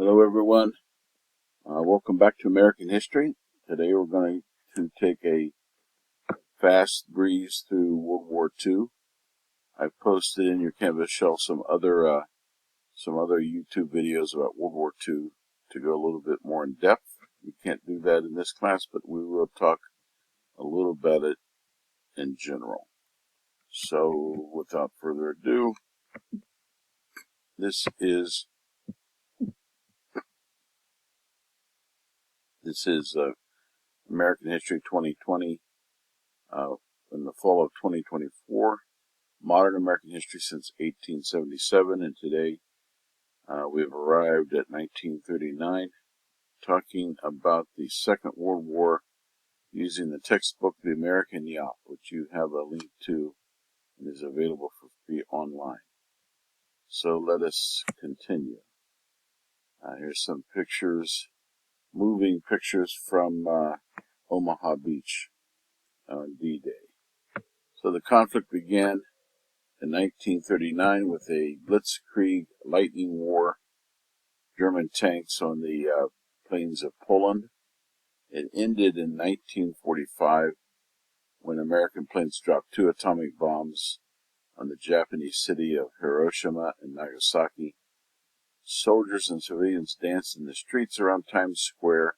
Hello everyone, welcome back to American History. Today we're going to take a fast breeze through World War II. I've posted in your Canvas shell some other YouTube videos about World War II to go a little bit more in depth. We can't do that in this class, but we will talk a little about it in general. So without further ado, this is American History 2020 in the fall of 2024. Modern American history since 1877, and today we've arrived at 1939, talking about the Second World War using the textbook The American Yawp, which you have a link to and is available for free online. So let us continue. Here's some pictures, moving pictures from Omaha Beach on D-Day. So the conflict began in 1939 with a blitzkrieg lightning war, German tanks on the plains of Poland. It ended in 1945 when American planes dropped 2 atomic bombs on the Japanese city of Hiroshima and Nagasaki. Soldiers and civilians danced in the streets around Times Square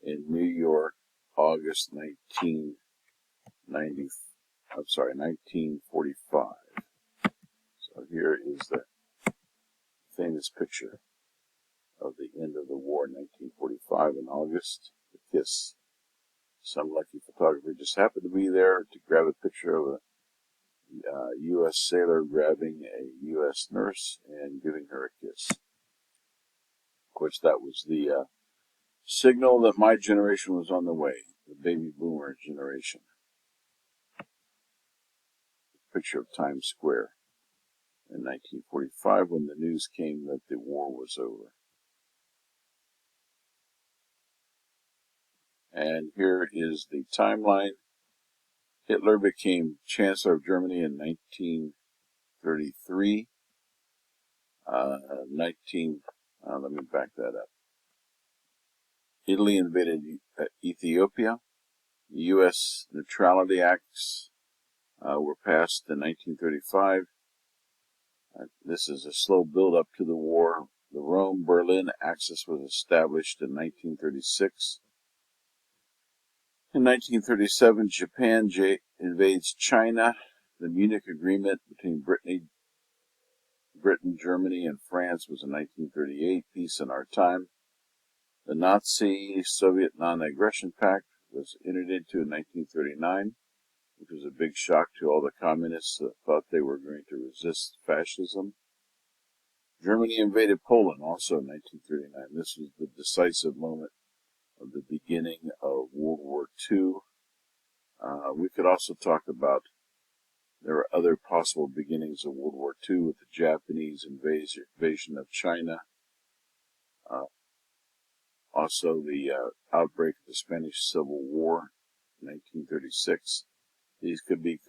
in New York, August 1945. So here is the famous picture of the end of the war in 1945 in August, the kiss. Some lucky photographer just happened to be there to grab a picture of a U.S. sailor grabbing a U.S. nurse and giving her a kiss. Of course, that was the signal that my generation was on the way, the baby boomer generation. Picture of Times Square in 1945 when the news came that the war was over. And here is the timeline. Hitler became Chancellor of Germany in 1933. Let me back that up. Italy invaded Ethiopia. The U.S. Neutrality Acts were passed in 1935. This is a slow build-up to the war. The Rome-Berlin axis was established in 1936. In 1937, Japan invades China. The Munich Agreement between Britain, Germany, and France was in 1938. Peace in our time. The Nazi-Soviet Non-Aggression Pact was entered into in 1939, which was a big shock to all the communists that thought they were going to resist fascism. Germany invaded Poland also in 1939. This was the decisive moment of the beginning of World War II. We could also talk about there were other possible beginnings of World War II with the Japanese invasion of China. Also the outbreak of the Spanish Civil War in 1936. These could be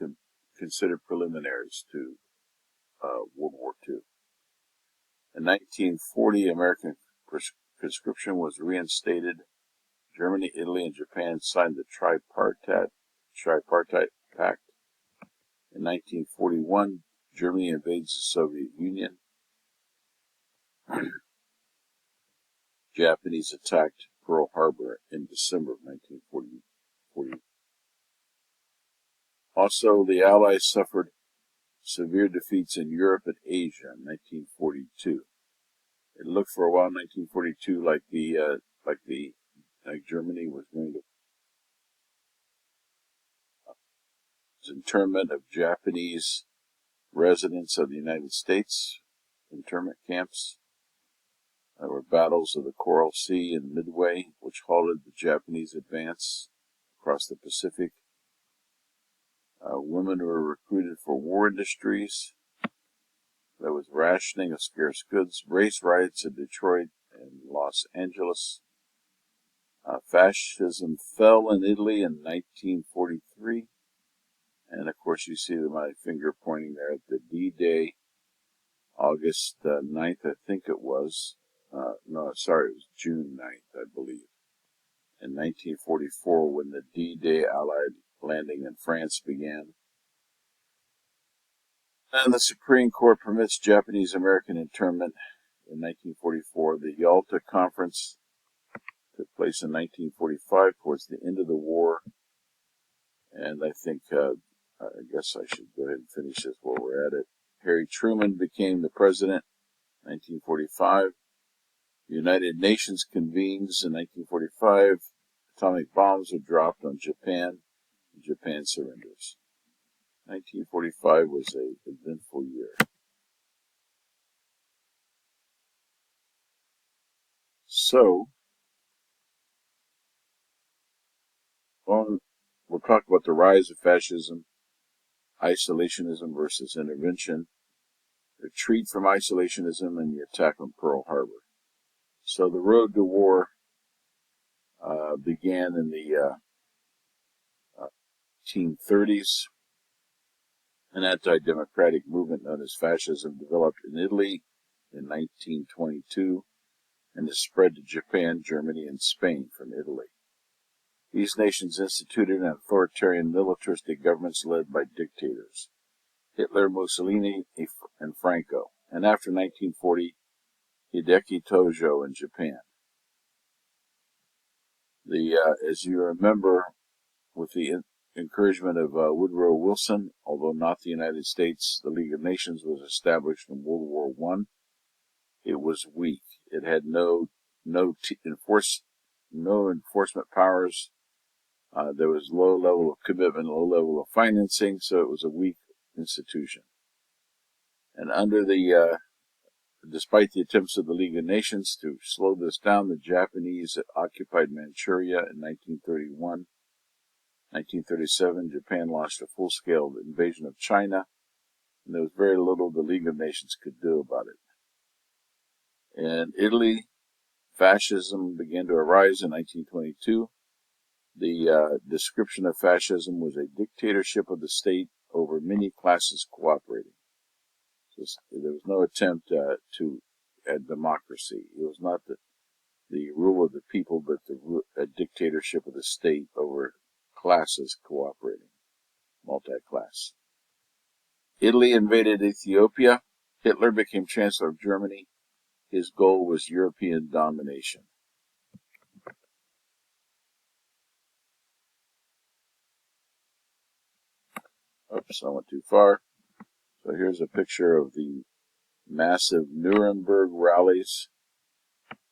considered preliminaries to World War II. In 1940, American conscription was reinstated. Germany, Italy, and Japan signed the Tripartite Pact. In 1941, Germany invades the Soviet Union. Japanese attacked Pearl Harbor in December of 1940. Also, the Allies suffered severe defeats in Europe and Asia in 1942. It looked for a while in 1942 like Germany was going to internment of Japanese residents of the United States, internment camps. There were battles of the Coral Sea and Midway, which halted the Japanese advance across the Pacific. Women were recruited for war industries. There was rationing of scarce goods, race riots in Detroit and Los Angeles. Fascism fell in Italy in 1943. And of course, you see my finger pointing there at the D-Day, August 9th, I think it was, no, sorry, it was June 9th, I believe, in 1944 when the D-Day Allied landing in France began. And the Supreme Court permits Japanese-American internment in 1944. The Yalta Conference took place in 1945 towards the end of the war. And I think, I guess I should go ahead and finish this while we're at it. Harry Truman became the president in 1945. The United Nations convenes in 1945. Atomic bombs are dropped on Japan. And Japan surrenders. 1945 was an eventful year. So, we'll talk about the rise of fascism, isolationism versus intervention, retreat from isolationism, and the attack on Pearl Harbor. So the road to war began in the 1830s. An anti-democratic movement known as fascism developed in Italy in 1922 and is spread to Japan, Germany, and Spain from Italy. These nations instituted an authoritarian militaristic governments led by dictators, Hitler, Mussolini, and Franco, and after 1940, Hideki Tojo in Japan. As you remember, with the encouragement of Woodrow Wilson, although not the United States, the League of Nations was established in World War I. It was weak. It had no enforcement powers. There was low level of commitment, low level of financing, so it was a weak institution. And despite the attempts of the League of Nations to slow this down, the Japanese occupied Manchuria in 1931. 1937, Japan launched a full-scale invasion of China, and there was very little the League of Nations could do about it. In Italy, fascism began to arise in 1922. The description of fascism was a dictatorship of the state over many classes cooperating. So there was no attempt at democracy. It was not the rule of the people, but a dictatorship of the state over classes cooperating, multi-class. Italy invaded Ethiopia. Hitler became Chancellor of Germany. His goal was European domination. Oops, I went too far. So here's a picture of the massive Nuremberg rallies.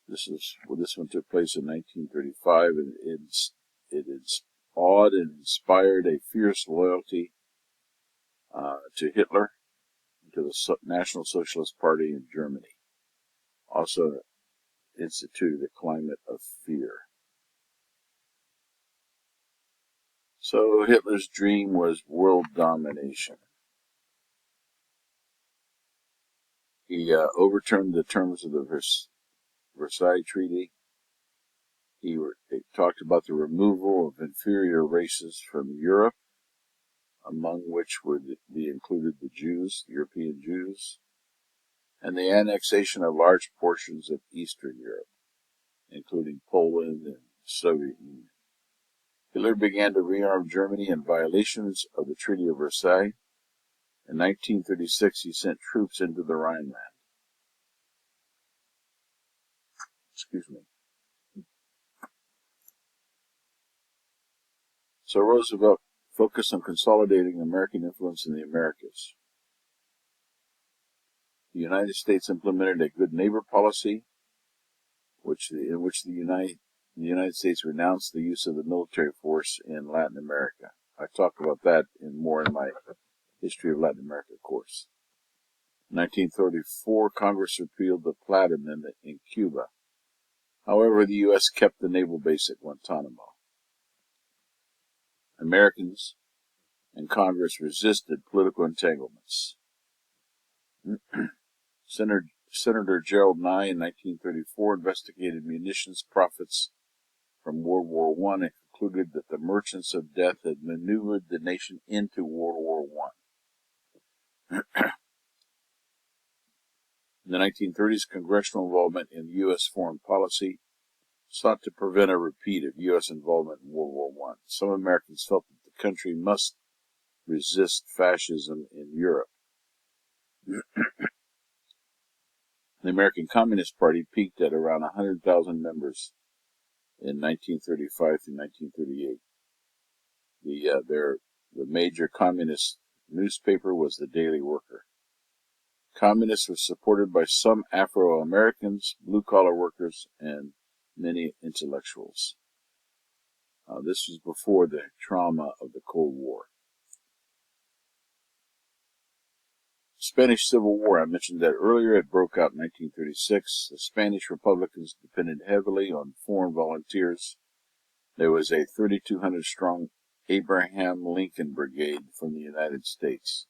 This one took place in 1935, and it awed and inspired a fierce loyalty to Hitler, to the National Socialist Party in Germany. Also instituted a climate of fear. So Hitler's dream was world domination. He overturned the terms of the Versailles Treaty. He talked about the removal of inferior races from Europe, among which would be included the Jews, the European Jews, and the annexation of large portions of Eastern Europe, including Poland and the Soviet Union. Hitler began to rearm Germany in violations of the Treaty of Versailles. In 1936, he sent troops into the Rhineland. Excuse me. So Roosevelt focused on consolidating American influence in the Americas. The United States implemented a good neighbor policy, in which the United States renounced the use of the military force in Latin America. I talk about that more in my History of Latin America course. In 1934, Congress repealed the Platt Amendment in Cuba. However, the U.S. kept the naval base at Guantanamo. Americans and Congress resisted political entanglements. Senator Gerald Nye in 1934 investigated munitions profits from World War I and concluded that the merchants of death had maneuvered the nation into World War I. In the 1930s, congressional involvement in U.S. foreign policy sought to prevent a repeat of U.S. involvement in World War I. Some Americans felt that the country must resist fascism in Europe. The American Communist Party peaked at around 100,000 members in 1935 through 1938. The major communist newspaper was the Daily Worker. Communists were supported by some Afro-Americans, blue-collar workers, and many intellectuals. This was before the trauma of the Cold War. Spanish Civil War, I mentioned that earlier. It broke out in 1936. The Spanish Republicans depended heavily on foreign volunteers. There was a 3,200-strong Abraham Lincoln Brigade from the United States.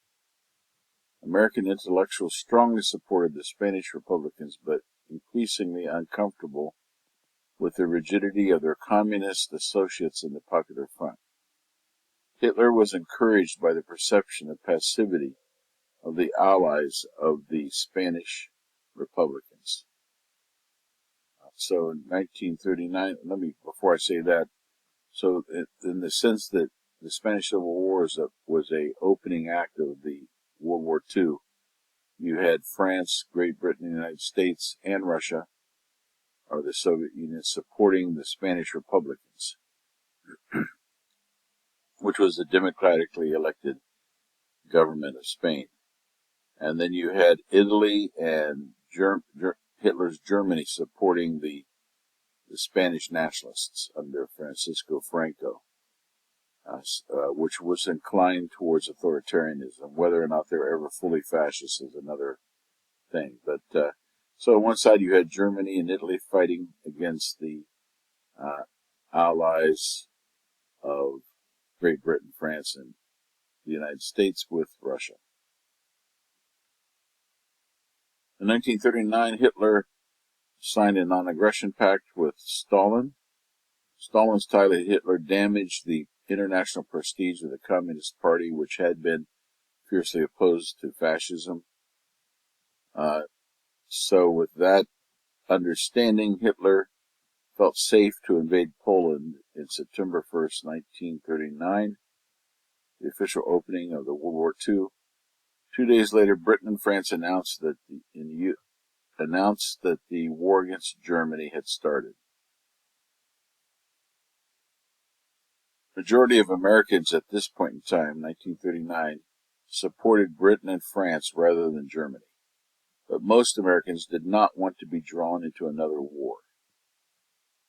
American intellectuals strongly supported the Spanish Republicans, but increasingly uncomfortable with the rigidity of their communist associates in the Popular Front. Hitler was encouraged by the perception of passivity of the allies of the Spanish Republicans. So in 1939, before I say that, so in the sense that the Spanish Civil War was a opening act of the World War II, you had France, Great Britain, the United States, and Russia, or the Soviet Union, supporting the Spanish Republicans, which was the democratically elected government of Spain. And then you had Italy and Hitler's Germany supporting the Spanish nationalists under Francisco Franco, which was inclined towards authoritarianism. Whether or not they were ever fully fascist is another thing. But so on one side you had Germany and Italy fighting against the allies of Great Britain, France, and the United States with Russia. In 1939, Hitler signed a non-aggression pact with Stalin. Stalin's tie to Hitler damaged the international prestige of the Communist Party, which had been fiercely opposed to fascism. So with that understanding, Hitler felt safe to invade Poland in September 1st, 1939, the official opening of the World War II. 2 days later, Britain and France announced that the war against Germany had started. Majority of Americans at this point in time, 1939, supported Britain and France rather than Germany. But most Americans did not want to be drawn into another war.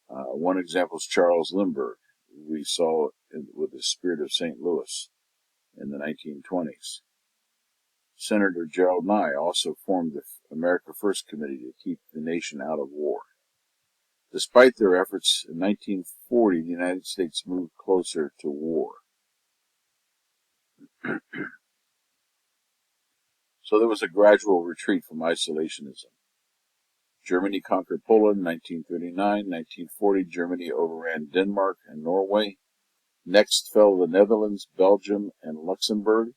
One example is Charles Lindbergh, who we saw with the Spirit of St. Louis in the 1920s. Senator Gerald Nye also formed the America First Committee to keep the nation out of war. Despite their efforts, in 1940, the United States moved closer to war. So there was a gradual retreat from isolationism. Germany conquered Poland in 1939. 1940, Germany overran Denmark and Norway. Next fell the Netherlands, Belgium, and Luxembourg.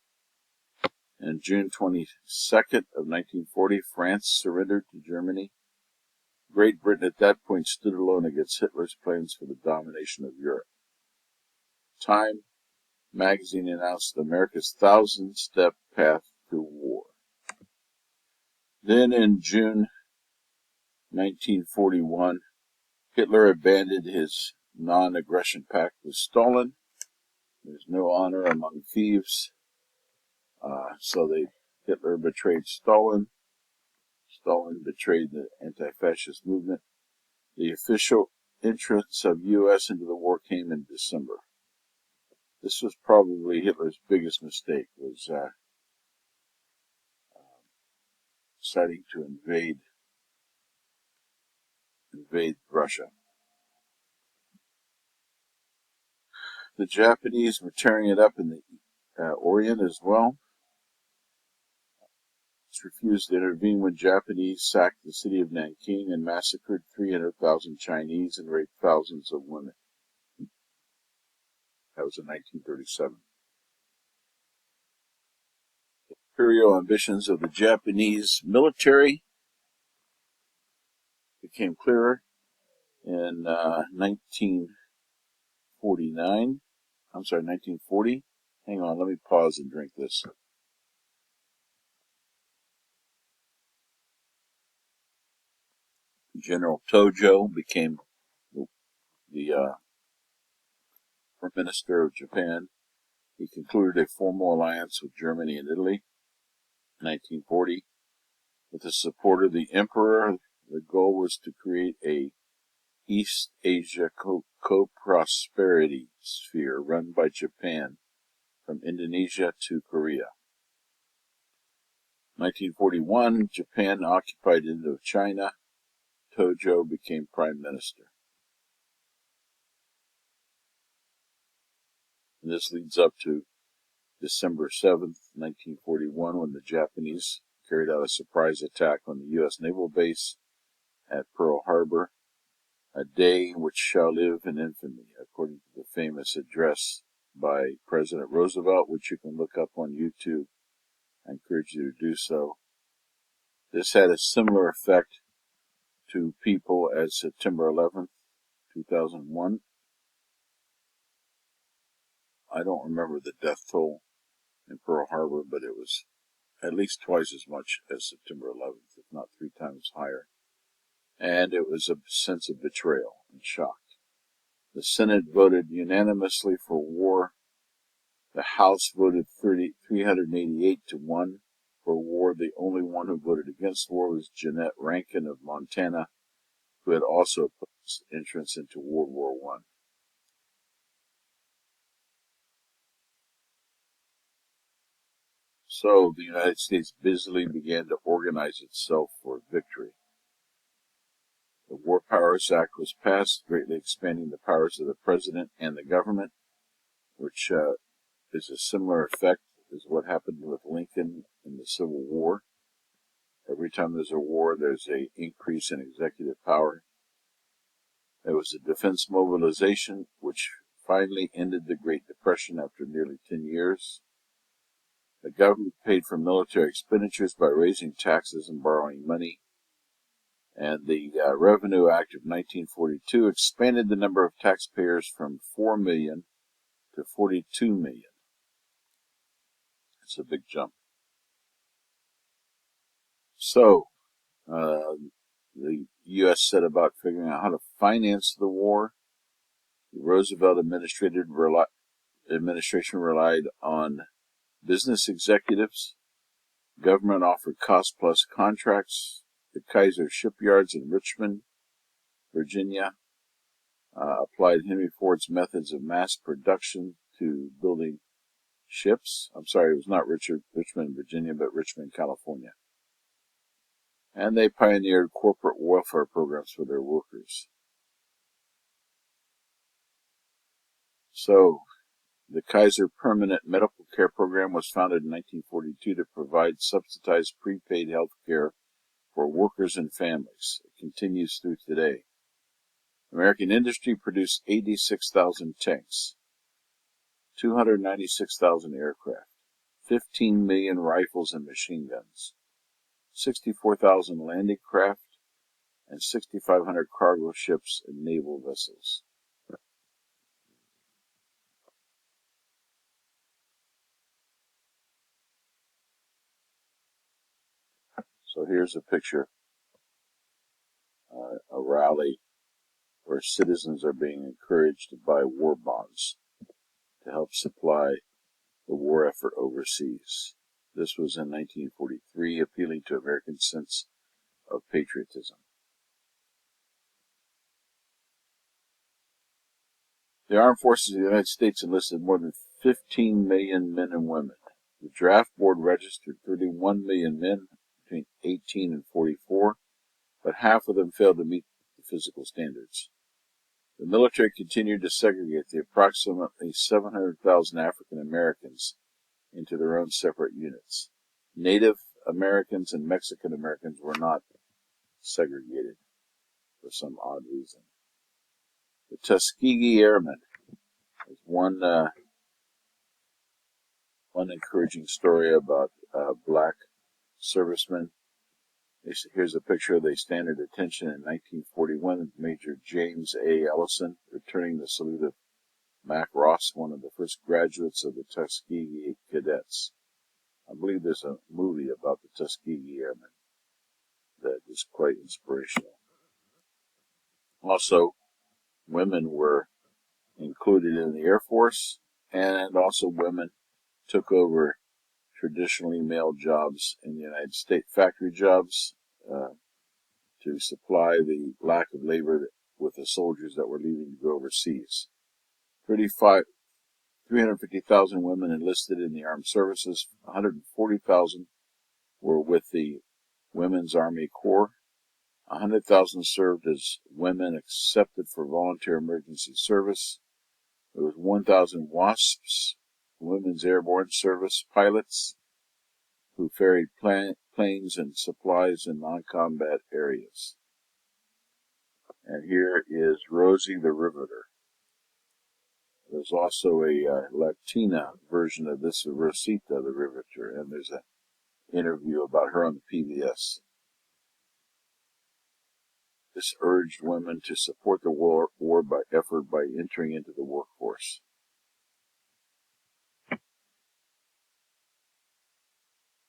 And June 22nd of 1940, France surrendered to Germany. Great Britain at that point stood alone against Hitler's plans for the domination of Europe. Time magazine announced America's 1,000-step path to war. Then in June 1941, Hitler abandoned his non-aggression pact with Stalin. There's no honor among thieves. So Hitler betrayed Stalin. Stalin betrayed the anti-fascist movement. The official entrance of U.S. into the war came in December. This was probably Hitler's biggest mistake, was deciding to invade Russia. The Japanese were tearing it up in the Orient as well. Refused to intervene when Japanese sacked the city of Nanking and massacred 300,000 Chinese and raped thousands of women. That was in 1937. Imperial ambitions of the Japanese military became clearer in 1949. I'm sorry, 1940. Hang on, let me pause and drink this. General Tojo became the Prime Minister of Japan. He concluded a formal alliance with Germany and Italy in 1940. With the support of the Emperor, the goal was to create a East Asia co-prosperity sphere run by Japan from Indonesia to Korea. 1941, Japan occupied Indochina. Tojo became Prime Minister. And this leads up to December 7th, 1941, when the Japanese carried out a surprise attack on the U.S. naval base at Pearl Harbor, a day which shall live in infamy, according to the famous address by President Roosevelt, which you can look up on YouTube. I encourage you to do so. This had a similar effect to people as September 11th, 2001. I don't remember the death toll in Pearl Harbor, but it was at least twice as much as September 11th, if not 3 times higher. And it was a sense of betrayal and shock. The Senate voted unanimously for war. The House voted 388 to 1 for war. The only one who voted against war was Jeannette Rankin of Montana, who had also opposed entrance into World War I. So the United States busily began to organize itself for victory. The War Powers Act was passed, greatly expanding the powers of the president and the government, which is a similar effect as what happened with Lincoln in the Civil War. Every time there's a war, there's an increase in executive power. There was a defense mobilization, which finally ended the Great Depression after nearly 10 years. The government paid for military expenditures by raising taxes and borrowing money. And the Revenue Act of 1942 expanded the number of taxpayers from 4 million to 42 million. It's a big jump. So, the U.S. set about figuring out how to finance the war. The Roosevelt administration relied on business executives. Government offered cost-plus contracts. The Kaiser shipyards in Richmond, Virginia, applied Henry Ford's methods of mass production to building ships. I'm sorry, it was not Richmond, Virginia, but Richmond, California. And they pioneered corporate welfare programs for their workers. So, the Kaiser Permanent Medical Care Program was founded in 1942 to provide subsidized prepaid health care for workers and families. It continues through today. American industry produced 86,000 tanks, 296,000 aircraft, 15 million rifles and machine guns, 64,000 landing craft, and 6,500 cargo ships and naval vessels. So here's a picture, a rally where citizens are being encouraged to buy war bonds to help supply the war effort overseas. This was in 1943, appealing to Americans' sense of patriotism. The Armed Forces of the United States enlisted more than 15 million men and women. The draft board registered 31 million men between 18 and 44, but half of them failed to meet the physical standards. The military continued to segregate the approximately 700,000 African Americans into their own separate units. Native Americans and Mexican Americans were not segregated for some odd reason. The Tuskegee Airmen is one encouraging story about black servicemen Here's a picture. They stand at attention in 1941. Major James A. Ellison returning the salute of Mac Ross, one of the first graduates of the Tuskegee Cadets. I believe there's a movie about the Tuskegee Airmen that is quite inspirational. Also, women were included in the Air Force, and also women took over traditionally male jobs in the United States, factory jobs, to supply the lack of labor with the soldiers that were leaving to go overseas. 350,000 women enlisted in the armed services. 140,000 were with the Women's Army Corps. 100,000 served as women accepted for volunteer emergency service. There was 1,000 WASPs, Women's Airborne Service pilots, who ferried planes and supplies in non-combat areas. And here is Rosie the Riveter. There's also a Latina version of this, Rosita the Riveter, and there's an interview about her on the PBS. This urged women to support the war by effort by entering into the workforce.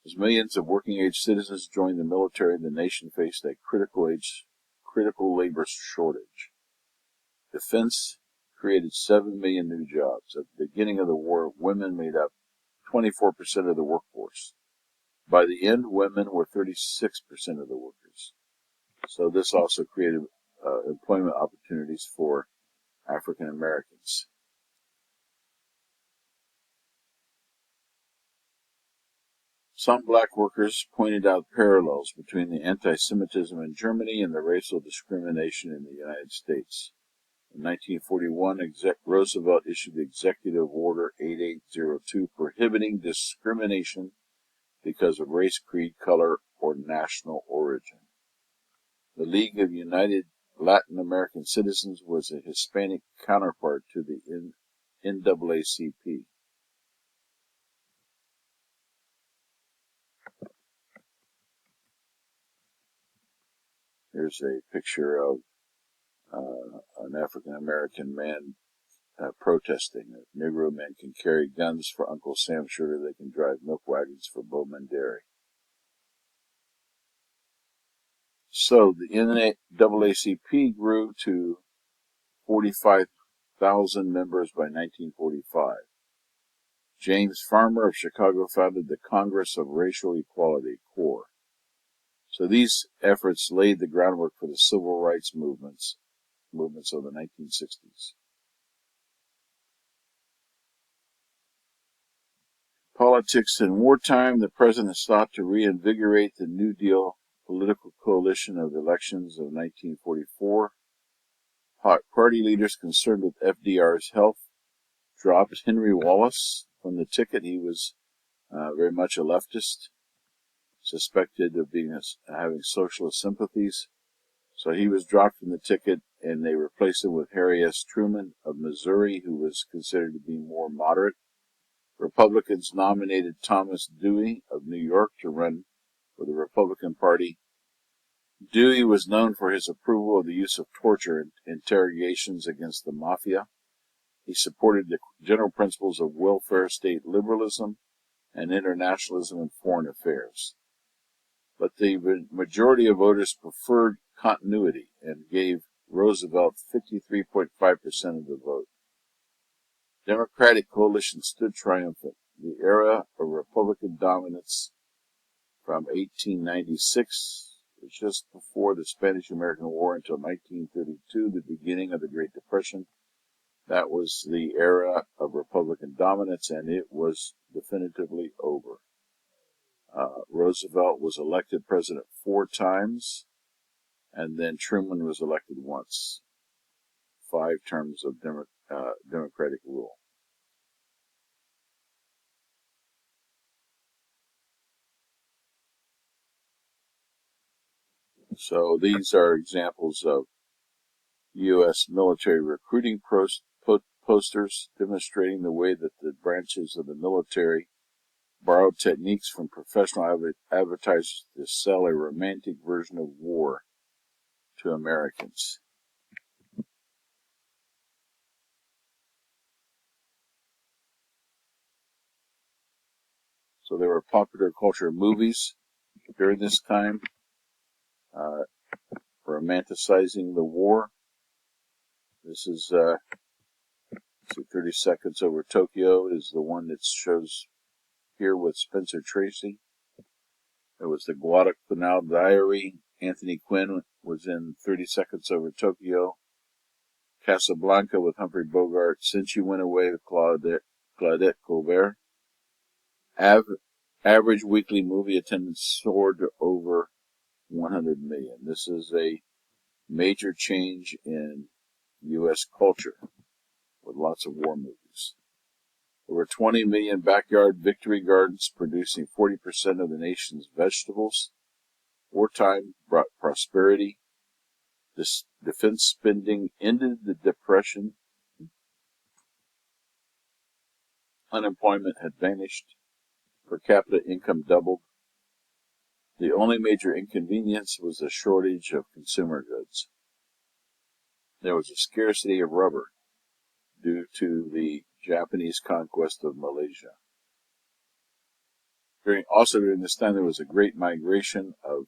As millions of working-age citizens joined the military, the nation faced a critical labor shortage. Defense created 7 million new jobs. At the beginning of the war, women made up 24% of the workforce. By the end, women were 36% of the workers. So this also created employment opportunities for African Americans. Some black workers pointed out parallels between the anti-Semitism in Germany and the racial discrimination in the United States. In 1941, Roosevelt issued Executive Order 8802 prohibiting discrimination because of race, creed, color, or national origin. The League of United Latin American Citizens was a Hispanic counterpart to the NAACP. Here's a picture of an African American man protesting that Negro men can carry guns for Uncle Sam Sugar, they can drive milk wagons for Bowman Dairy. So the NAACP grew to 45,000 members by 1945. James Farmer of Chicago founded the Congress of Racial Equality, CORE. So these efforts laid the groundwork for the civil rights movements of the 1960s. Politics in wartime. The president sought to reinvigorate the New Deal political coalition of elections of 1944. Party leaders concerned with FDR's health dropped Henry Wallace from the ticket. He was very much a leftist, suspected of having socialist sympathies. So he was dropped from the ticket, and they replaced him with Harry S. Truman of Missouri, who was considered to be more moderate. Republicans nominated Thomas Dewey of New York to run for the Republican Party. Dewey was known for his approval of the use of torture in interrogations against the mafia. He supported the general principles of welfare state liberalism and internationalism in foreign affairs. But the majority of voters preferred continuity and gave Roosevelt 53.5% of the vote. Democratic coalition stood triumphant. The era of Republican dominance from 1896, just before the Spanish-American War, until 1932, the beginning of the Great Depression. That was the era of Republican dominance, and it was definitively over. Roosevelt was elected president 4 times, and then Truman was elected once. 5 terms of Democratic rule. So these are examples of U.S. military recruiting posters demonstrating the way that the branches of the military borrowed techniques from professional advertisers to sell a romantic version of war to Americans. So there were popular culture movies during this time, romanticizing the war. This is 30 Seconds Over Tokyo is the one that shows here with Spencer Tracy. There was the Guadalcanal Diary. Anthony Quinn was in 30 Seconds Over Tokyo. Casablanca with Humphrey Bogart. Since You Went Away with Claudette Colbert. Average weekly movie attendance soared to over 100 million. This is a major change in U.S. culture with lots of war movies. There were 20 million backyard victory gardens producing 40% of the nation's vegetables. Wartime brought prosperity. This defense spending ended the Depression. Unemployment had vanished. Per capita income doubled. The only major inconvenience was a shortage of consumer goods. There was a scarcity of rubber due to the Japanese conquest of Malaysia. During this time, there was a great migration of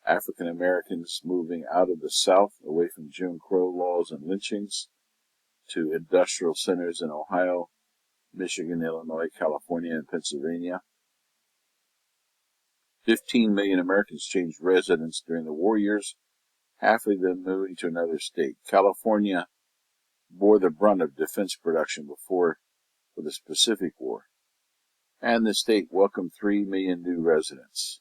African Americans moving out of the South, away from Jim Crow laws and lynchings, to industrial centers in Ohio, Michigan, Illinois, California, and Pennsylvania. 15 million Americans changed residence during the war years, half of them moving to another state. California bore the brunt of defense production for the Pacific War, and the state welcomed 3 million new residents.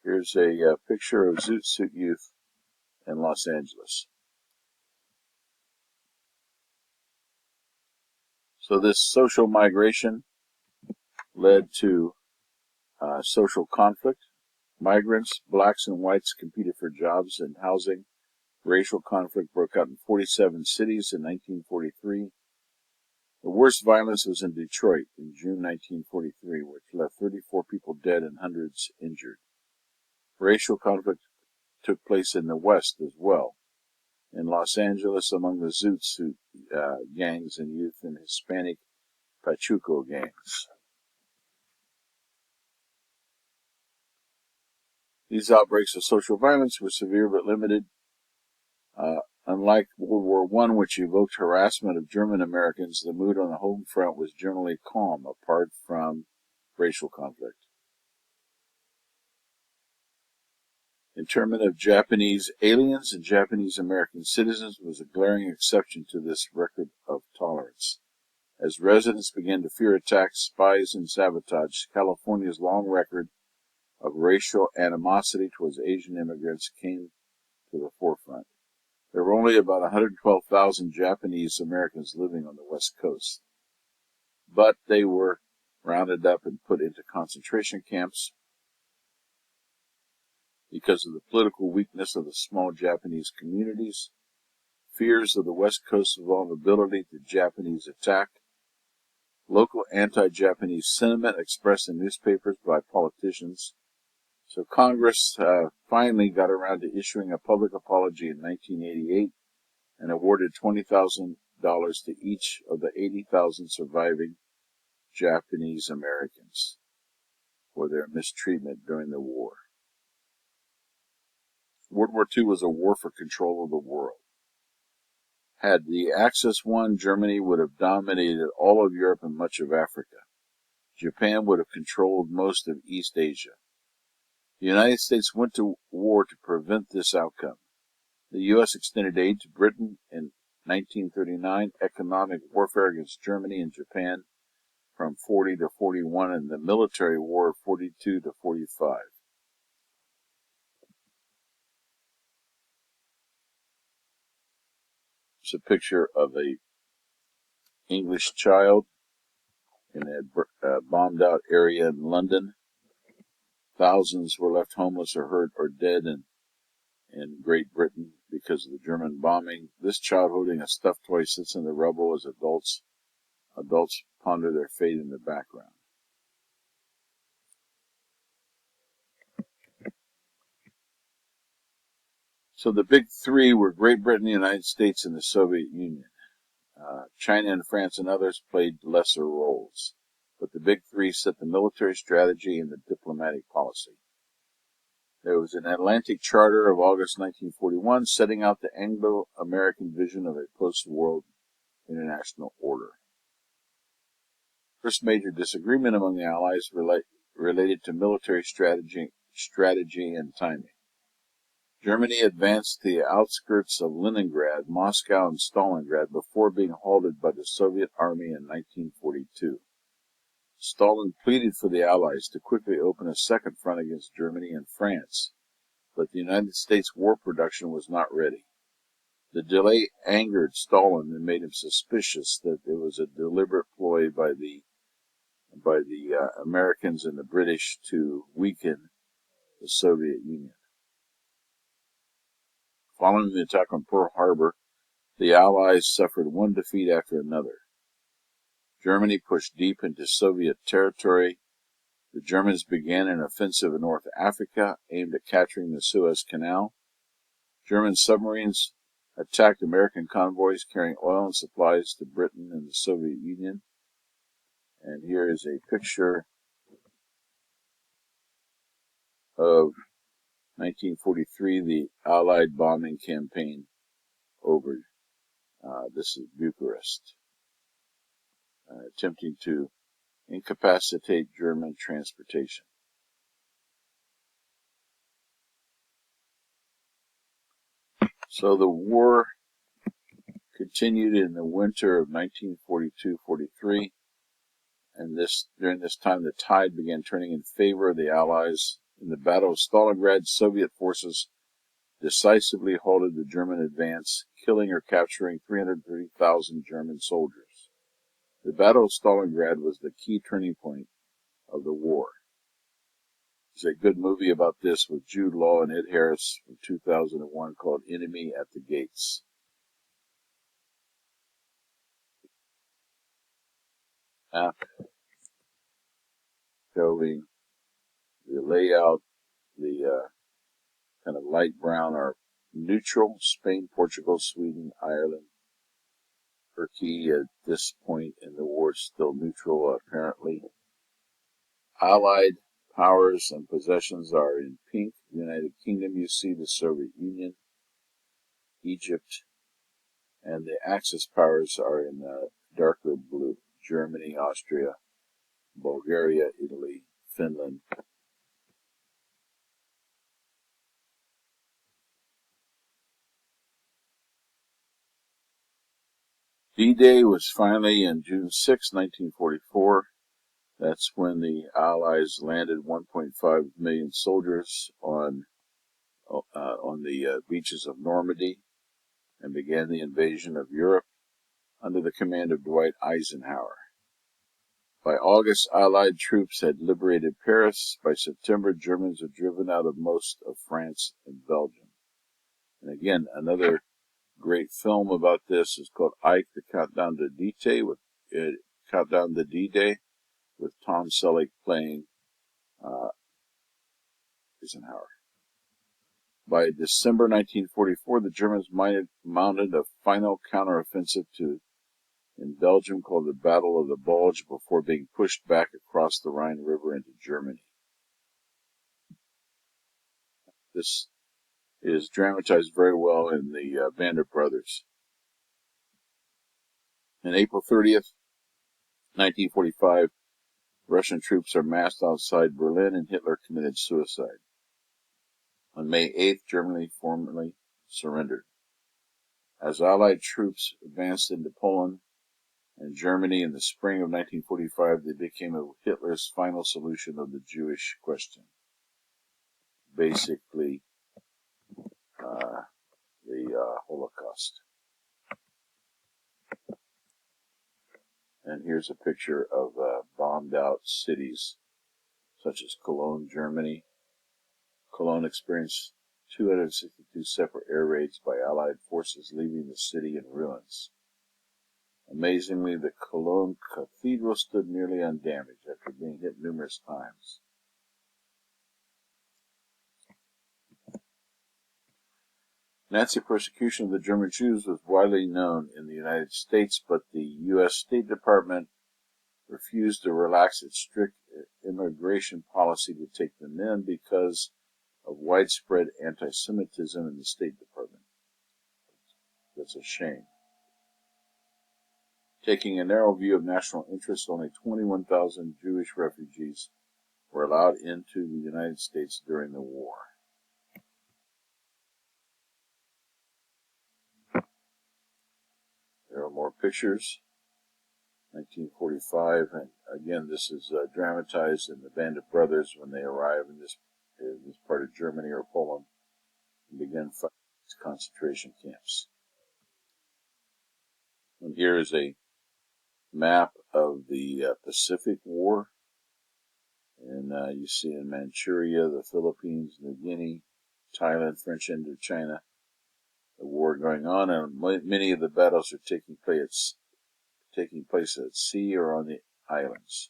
Here's a picture of Zoot Suit Youth in Los Angeles. So this social migration led to social conflict. Migrants, blacks and whites, competed for jobs and housing. Racial conflict broke out in 47 cities in 1943. The worst violence was in Detroit in June 1943, which left 34 people dead and hundreds injured. Racial conflict took place in the West as well. In Los Angeles, among the Zoot Suit gangs and youth and Hispanic Pachuco gangs. These outbreaks of social violence were severe but limited. Unlike World War I, which evoked harassment of German Americans, the mood on the home front was generally calm, apart from racial conflict. Internment of Japanese aliens and Japanese American citizens was a glaring exception to this record of tolerance. As residents began to fear attacks, spies, and sabotage, California's long record of racial animosity towards Asian immigrants came to the forefront. There were only about 112,000 Japanese Americans living on the West Coast, but they were rounded up and put into concentration camps because of the political weakness of the small Japanese communities, fears of the West Coast's vulnerability to Japanese attack, local anti-Japanese sentiment expressed in newspapers by politicians. So Congress finally got around to issuing a public apology in 1988 and awarded $20,000 to each of the 80,000 surviving Japanese Americans for their mistreatment during the war. World War II was a war for control of the world. Had the Axis won, Germany would have dominated all of Europe and much of Africa. Japan would have controlled most of East Asia. The United States went to war to prevent this outcome. The U.S. extended aid to Britain in 1939, economic warfare against Germany and Japan from 40 to 41, and the military war 42 to 45. It's a picture of a English child in a bombed out area in London. Thousands were left homeless or hurt or dead in Great Britain. because of the German bombing. This child holding a stuffed toy sits in the rubble as adults ponder their fate in the background. So the big three were Great Britain, the United States, and the Soviet Union. China and France and others played lesser roles, but the big three set the military strategy and the diplomatic policy. There was an Atlantic Charter of August 1941 setting out the Anglo-American vision of a post-war international order. First major disagreement among the Allies related to military strategy and timing. Germany advanced to the outskirts of Leningrad, Moscow, and Stalingrad before being halted by the Soviet Army in 1942. Stalin pleaded for the Allies to quickly open a second front against Germany and France, but the United States war production was not ready. The delay angered Stalin and made him suspicious that it was a deliberate ploy by the Americans and the British to weaken the Soviet Union. Following the attack on Pearl Harbor, the Allies suffered one defeat after another. Germany pushed deep into Soviet territory. The Germans began an offensive in North Africa aimed at capturing the Suez Canal. German submarines attacked American convoys carrying oil and supplies to Britain and the Soviet Union. And here is a picture of 1943, the Allied bombing campaign over. This is Bucharest, attempting to incapacitate German transportation. So the war continued in the winter of 1942-43, and during this time the tide began turning in favor of the Allies. In the Battle of Stalingrad, Soviet forces decisively halted the German advance, killing or capturing 330,000 German soldiers. The Battle of Stalingrad was the key turning point of the war. There's a good movie about this with Jude Law and Ed Harris from 2001 called Enemy at the Gates. Map showing the layout. The kind of light brown are neutral: Spain, Portugal, Sweden, Ireland. Turkey at this point in the war is still neutral, apparently. Allied powers and possessions are in pink. The United Kingdom, you see the Soviet Union, Egypt, and the Axis powers are in darker blue. Germany, Austria, Bulgaria, Italy, Finland. D-Day was finally in June 6, 1944. That's when the Allies landed 1.5 million soldiers on the beaches of Normandy and began the invasion of Europe under the command of Dwight Eisenhower. By August, Allied troops had liberated Paris. By September, Germans had driven out of most of France and Belgium. And again, another great film about this is called Ike: The Countdown to D-Day with Tom Selleck playing Eisenhower. By December 1944, the Germans mounted a final counteroffensive in Belgium called the Battle of the Bulge before being pushed back across the Rhine River into Germany. This is dramatized very well in the Band of Brothers. On April 30th, 1945, Russian troops are massed outside Berlin and Hitler committed suicide. On May 8th, Germany formally surrendered. As Allied troops advanced into Poland and Germany in the spring of 1945, they became Hitler's final solution of the Jewish question. Basically, the Holocaust. And here's a picture of bombed out cities such as Cologne, Germany. Cologne experienced 262 separate air raids by Allied forces, leaving the city in ruins. Amazingly, the Cologne Cathedral stood nearly undamaged after being hit numerous times. Nazi persecution of the German Jews was widely known in the United States, but the U.S. State Department refused to relax its strict immigration policy to take them in because of widespread anti-Semitism in the State Department. That's a shame. Taking a narrow view of national interest, only 21,000 Jewish refugees were allowed into the United States during the war. There are more pictures. 1945, and again, this is dramatized in the Band of Brothers when they arrive in this part of Germany or Poland and begin fighting concentration camps. And here is a map of the Pacific War, and you see in Manchuria, the Philippines, New Guinea, Thailand, French Indochina, the war going on, and many of the battles are taking place at sea or on the islands.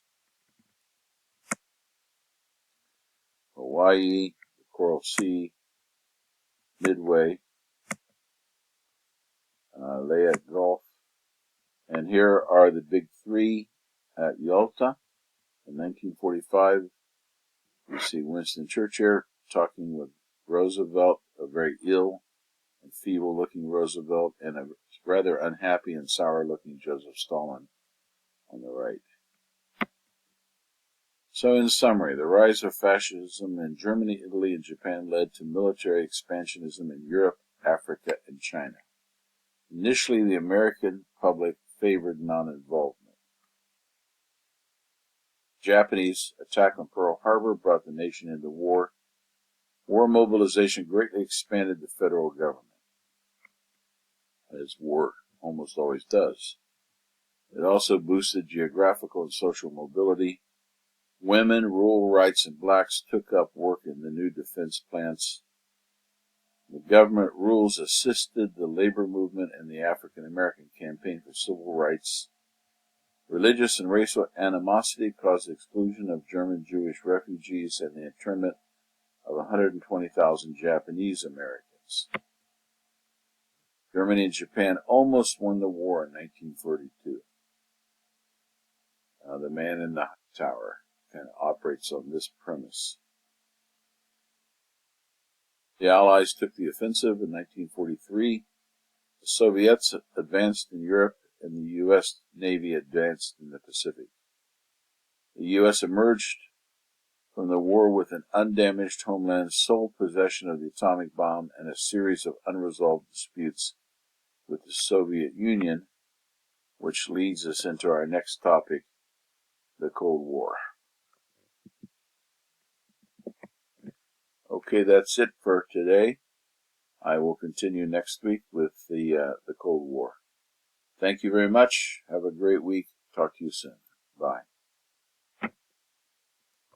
Hawaii, the Coral Sea, Midway, Leyte Gulf, and here are the big three at Yalta in 1945. You see Winston Churchill talking with Roosevelt, a very ill and feeble-looking Roosevelt, and a rather unhappy and sour-looking Joseph Stalin on the right. So in summary, the rise of fascism in Germany, Italy, and Japan led to military expansionism in Europe, Africa, and China. Initially, the American public favored non-involvement. Japanese attack on Pearl Harbor brought the nation into war. War mobilization greatly expanded the federal government, as war almost always does. It also boosted geographical and social mobility. Women, rural rights, and blacks took up work in the new defense plants. The government rules assisted the labor movement and the African American campaign for civil rights. Religious and racial animosity caused the exclusion of German Jewish refugees and the internment of 120,000 Japanese Americans. Germany and Japan almost won the war in 1942. The Man in the Tower kind of operates on this premise. The Allies took the offensive in 1943. The Soviets advanced in Europe, and the U.S. Navy advanced in the Pacific. The U.S. emerged from the war with an undamaged homeland, sole possession of the atomic bomb, and a series of unresolved disputes with the Soviet Union, which leads us into our next topic, the Cold War. Okay, that's it for today. I will continue next week with the Cold War. Thank you very much. Have a great week. Talk to you soon. Bye.